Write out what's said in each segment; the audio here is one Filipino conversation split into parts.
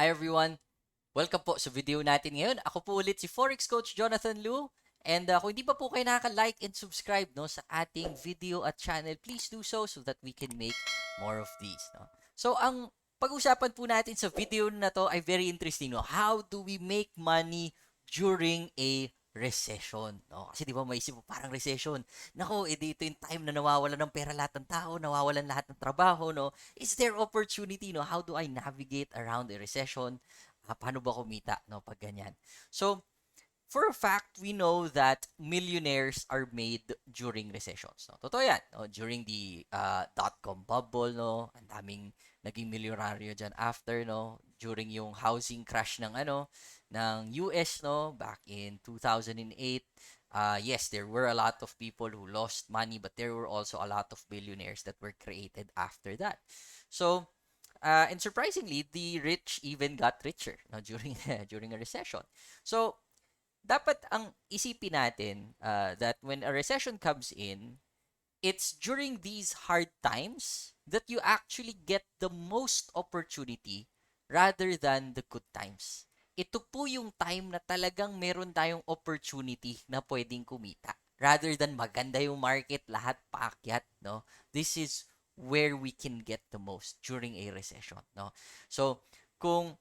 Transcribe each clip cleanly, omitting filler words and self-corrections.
Hi everyone! Welcome po sa video natin ngayon. Ako po ulit si Forex Coach Jonathan Liu. And kung hindi pa po kayo nakaka-like and subscribe no, sa ating video at channel, please do so that we can make more of these. No? So ang pag-usapan po natin sa video na to ay very interesting. No? How do we make money during a recession? No? Kasi di ba maisip mo parang recession. Nako, dito yung time na nawawalan ng pera lahat ng tao, nawawalan lahat ng trabaho. No? Is there opportunity? No? How do I navigate around a recession? Paano ba kumita no pag ganyan? So, for a fact, we know that millionaires are made during recessions. No? Totoo yan. No? During the dot-com bubble, no? Ang daming naging milyonaryo dyan after, no? During yung housing crash ng US, no? Back in 2008. Yes, there were a lot of people who lost money, but there were also a lot of billionaires that were created after that. So, and surprisingly, the rich even got richer no, during during a recession. So, dapat ang isipin natin that when a recession comes in, it's during these hard times that you actually get the most opportunity rather than the good times. Ito po yung time na talagang meron tayong opportunity na pwedeng kumita. Rather than maganda yung market, lahat paakyat, no? This is where we can get the most during a recession, no? So, kung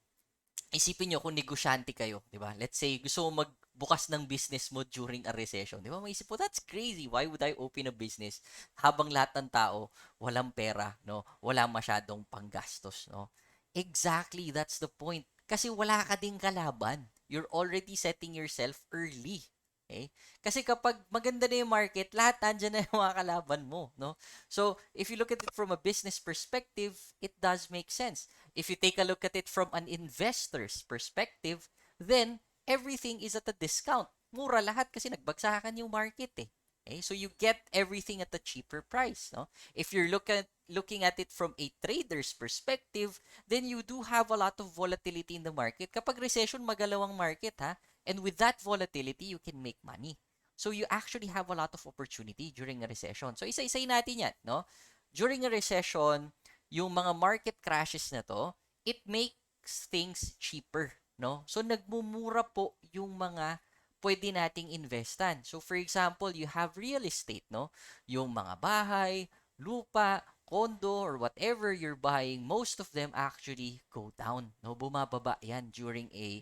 isipin nyo kung negosyante kayo, di ba? Let's say, gusto mo magbukas ng business mo during a recession. Di ba? Maisip po, that's crazy. Why would I open a business habang lahat ng tao walang pera, no? Wala masyadong panggastos, no? Exactly, that's the point. Kasi wala ka ding kalaban. You're already setting yourself early. Okay? Kasi kapag maganda na yung market, lahat nandyan na yung mga kalaban mo, no? So, if you look at it from a business perspective, it does make sense. If you take a look at it from an investor's perspective, then everything is at a discount. Mura lahat kasi nagbagsakan yung market eh. Okay? So you get everything at a cheaper price. No? If you're looking at it from a trader's perspective, then you do have a lot of volatility in the market. Kapag recession, magalaw ang market ha. And with that volatility, you can make money. So you actually have a lot of opportunity during a recession. So isa-isay natin yan. No? During a recession, yung mga market crashes na to, it makes things cheaper, no? So nagmumura po yung mga pwede nating investan. So for example, you have real estate, no? Yung mga bahay, lupa, condo, or whatever you're buying, most of them actually go down, no? Bumababa yan during a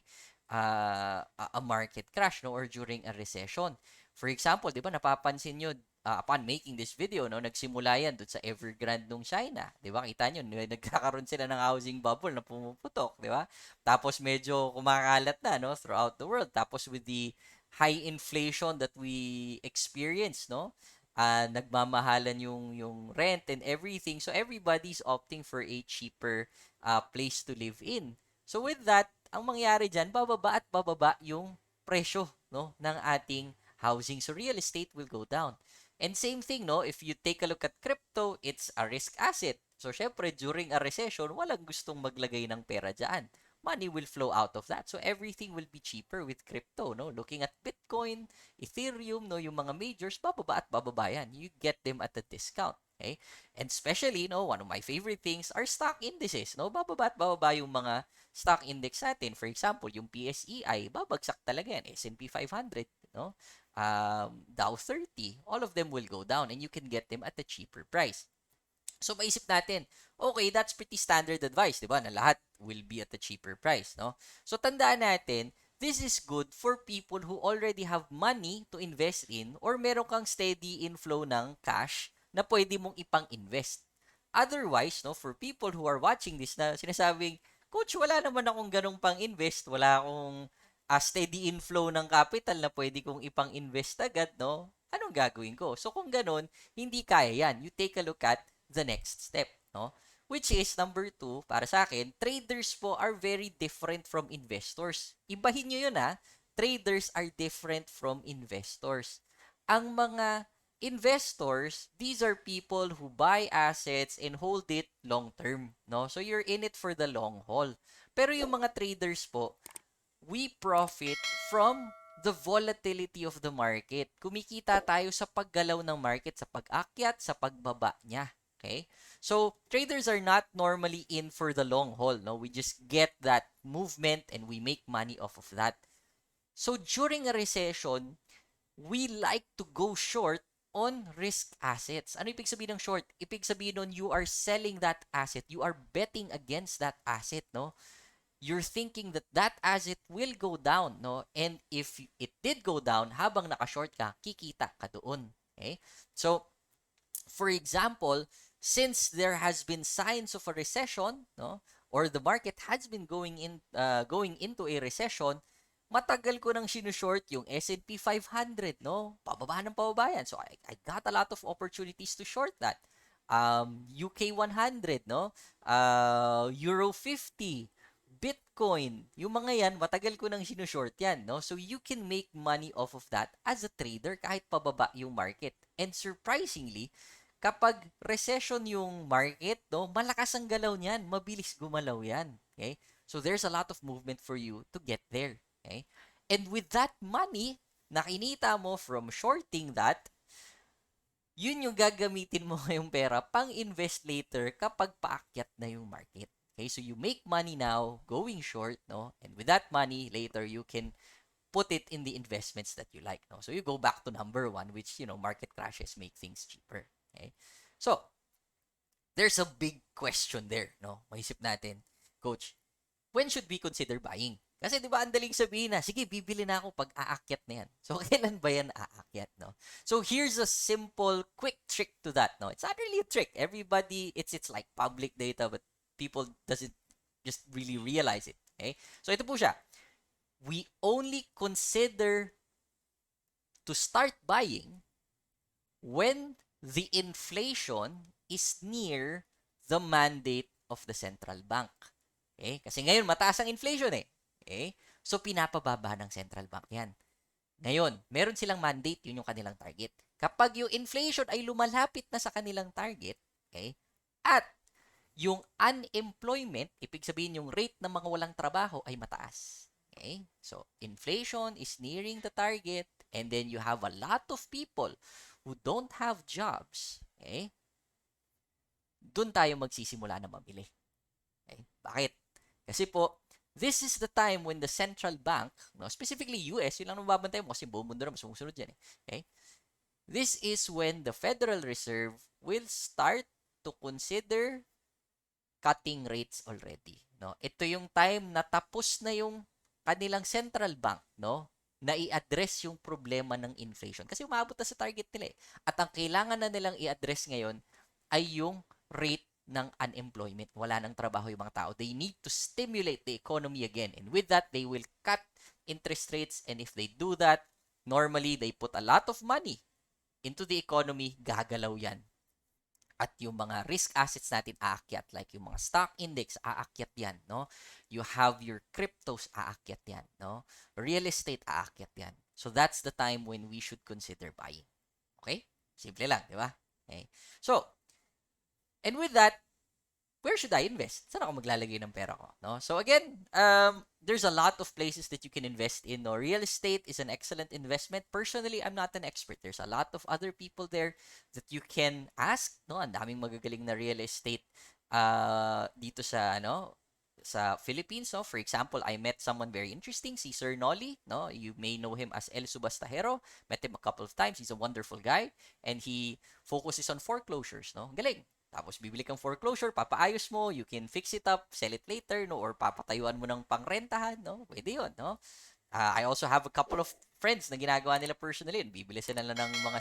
market crash, no? Or during a recession. For example, di ba, napapansin nyo, upon making this video, no, nagsimula yan doon sa Evergrande nung China. Di ba? Kita nyo, nagkakaroon sila ng housing bubble na pumuputok. Di ba? Tapos medyo kumakalat na, no, throughout the world. Tapos with the high inflation that we experience, no, nagmamahalan yung rent and everything. So everybody's opting for a cheaper place to live in. So with that, ang mangyari dyan, bababa at bababa yung presyo, no, ng ating housing. So real estate will go down. And same thing, no, if you take a look at crypto, it's a risk asset. So syempre, during a recession, walang gustong maglagay ng pera dyan. Money will flow out of that. So everything will be cheaper with crypto, no? Looking at Bitcoin, Ethereum, no, yung mga majors, bababa at bababa yan. You get them at a discount. Okay? And especially, no, one of my favorite things are stock indices, no? Bababa at bababa yung mga stock index natin. For example, yung PSEI, babagsak talaga yan. S&P 500, no? Dow 30, all of them will go down and you can get them at a cheaper price. So maisip natin, okay, that's pretty standard advice, di ba? Na lahat will be at a cheaper price, no? So tandaan natin, this is good for people who already have money to invest in or meron kang steady inflow ng cash na pwede mong ipang-invest. Otherwise, no, for people who are watching this na sinasabing, Coach, wala naman akong ganong pang-invest, wala akong steady inflow ng capital na pwede kong ipang-invest agad, no? Anong gagawin ko? So kung ganon, hindi kaya yan. You take a look at the next step, no? Which is, number 2, para sa akin, traders po are very different from investors. Ibahin nyo yun ha. Traders are different from investors. Ang mga investors, these are people who buy assets and hold it long term, no? So you're in it for the long haul. Pero yung mga traders po, we profit from the volatility of the market. Kumikita tayo sa paggalaw ng market, sa pag-akyat, sa pagbaba niya. Okay? So, traders are not normally in for the long haul, no? We just get that movement and we make money off of that. So, during a recession, we like to go short on risk assets. Ano ibig sabihin ng short? Ibig sabihin nun, you are selling that asset. You are betting against that asset, no? You're thinking that that asset will go down, no? And if it did go down, habang naka-short ka, kikita ka doon. Okay? So, for example, since there has been signs of a recession, no, or the market has been going into a recession, matagal ko nang sinushort yung S&P 500, no? Pababa ng pababa yan. So I got a lot of opportunities to short that. UK 100, no? Euro 50, Bitcoin, yung mga yan, matagal ko nang sinushort yan, no? So you can make money off of that as a trader kahit pababa yung market. And surprisingly, kapag recession yung market, no, malakas ang galaw niyan, mabilis gumalaw yan. Okay? So there's a lot of movement for you to get there. Okay? And with that money na kinita mo from shorting that, yun yung gagamitin mo ngayong pera pang-invest later kapag paakyat na yung market. Okay? So you make money now going short, no? And with that money, later you can put it in the investments that you like, no? So you go back to number one, which, market crashes make things cheaper. Okay? So, there's a big question there, no? Maisip natin, Coach, when should we consider buying? Kasi 'di ba ang daling sabihin na, sige, bibili na ako pag aakyat na yan. So, kailan ba yan aakyat, no? So, here's a simple, quick trick to that, no? It's not really a trick. Everybody, it's like public data, but people doesn't just really realize it. Okay? So, ito po siya. We only consider to start buying when the inflation is near the mandate of the central bank. Okay? Kasi ngayon, mataas ang inflation eh. Okay? So, pinapababa ng central bank yan. Ngayon, meron silang mandate, yun yung kanilang target. Kapag yung inflation ay lumalapit na sa kanilang target, okay, at yung unemployment, ibig sabihin yung rate ng mga walang trabaho ay mataas. Okay? So, inflation is nearing the target and then you have a lot of people who don't have jobs. Okay? Doon tayo magsisimula na mamili. Okay? Bakit? Kasi po, this is the time when the central bank, no, specifically US, yun lang nababantay mo kasi buong mundo na sumusunod dyan. Okay? This is when the Federal Reserve will start to consider cutting rates already, no? Ito yung time na tapos na yung kanilang central bank, no, na i-address yung problema ng inflation kasi umabot na sa target nila eh. At ang kailangan na nilang i-address ngayon ay yung rate ng unemployment. Wala nang trabaho yung mga tao. They need to stimulate the economy again. And with that, they will cut interest rates. And if they do that, normally they put a lot of money into the economy, gagalaw yan. At yung mga risk assets natin aakyat, like yung mga stock index, aakyat yan, no? You have your cryptos, aakyat yan, no? Real estate, aakyat yan. So that's the time when we should consider buying. Okay? Simple lang, di ba? Okay. So, and with that, where should I invest? Saan ako maglalagay ng pera ko? No? So again, there's a lot of places that you can invest in. No? Real estate is an excellent investment. Personally, I'm not an expert. There's a lot of other people there that you can ask. No? Ang daming magagaling na real estate dito sa Philippines. No? For example, I met someone very interesting, si Sir Nolly. No? You may know him as El Subastahero. Met him a couple of times. He's a wonderful guy. And he focuses on foreclosures. No? Galing. Tapos bibili kang foreclosure, papaayos mo, you can fix it up, sell it later, no? Or papatayuan mo ng pangrentahan, no? Pwede yun, no? I also have a couple of friends na ginagawa nila personally. Bibili sila ng mga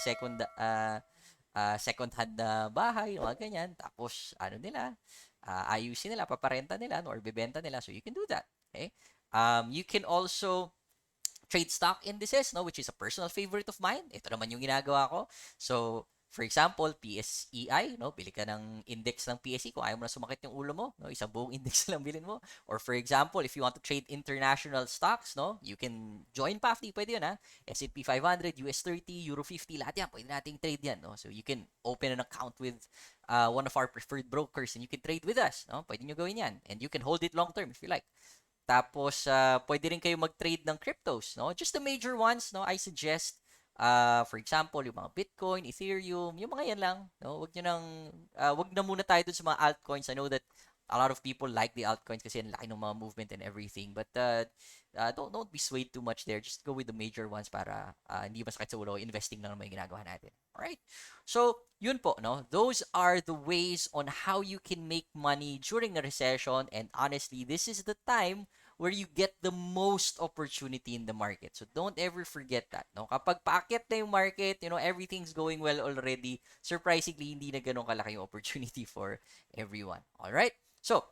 second hand na bahay, mga ganyan. Tapos, ayusin nila, paparenta nila, no? Or bibenta nila. So, you can do that. Okay? You can also trade stock indices, no, which is a personal favorite of mine. Ito naman yung ginagawa ko. So, for example, PSEI, no, bili ka ng index ng PSE kung ayaw mo na sumakit yung ulo mo, no, isang buong index lang bilhin mo. Or for example, if you want to trade international stocks, no, you can join PAFTI, pwede yun ha. S&P 500, US 30, Euro 50, lahat yan, pwede nating trade yan, no. So you can open an account with one of our preferred brokers and you can trade with us, no. Pwede nyo gawin yan. And you can hold it long term if you like. Tapos, pwede rin kayo mag-trade ng cryptos, no? Just the major ones, no? I suggest For example, yung mga Bitcoin, Ethereum, yung mga yan lang. No? Wag na muna tayo dun sa mga altcoins. I know that a lot of people like the altcoins kasi ang laki ng mga movement and everything. But don't be swayed too much there. Just go with the major ones para hindi masakit sa ulo. Investing lang naman yung ginagawa natin. Alright? So, yun po, no? Those are the ways on how you can make money during a recession. And honestly, this is the time where you get the most opportunity in the market. So don't ever forget that. No? Kapag paakyat na yung market, everything's going well already, surprisingly, hindi na ganun kalaki yung opportunity for everyone. All right? So,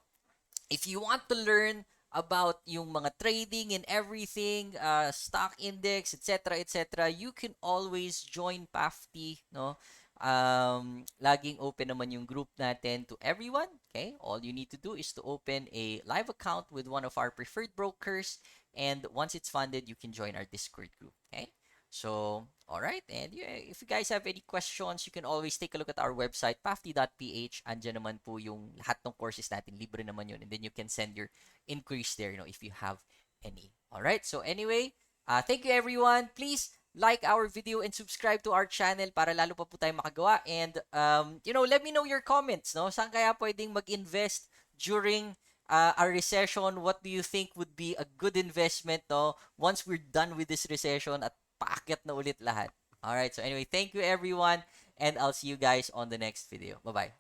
if you want to learn about yung mga trading and everything, stock index, etc., you can always join PAFTI, no? Laging open naman yung group natin to everyone, okay? All you need to do is to open a live account with one of our preferred brokers, and once it's funded, you can join our Discord group, okay? So, all right. And if you guys have any questions, you can always take a look at our website, pafti.ph. Andyan naman po yung lahat ng courses natin. Libre naman yun. And then you can send your inquiries there, if you have any. All right. So anyway, thank you everyone. Please like our video and subscribe to our channel para lalo pa po tayo makagawa. And, let me know your comments, no? Saan kaya pwedeng mag-invest during a recession? What do you think would be a good investment, no? Once we're done with this recession at paakyat na ulit lahat. Alright, so anyway, thank you everyone, and I'll see you guys on the next video. Bye-bye.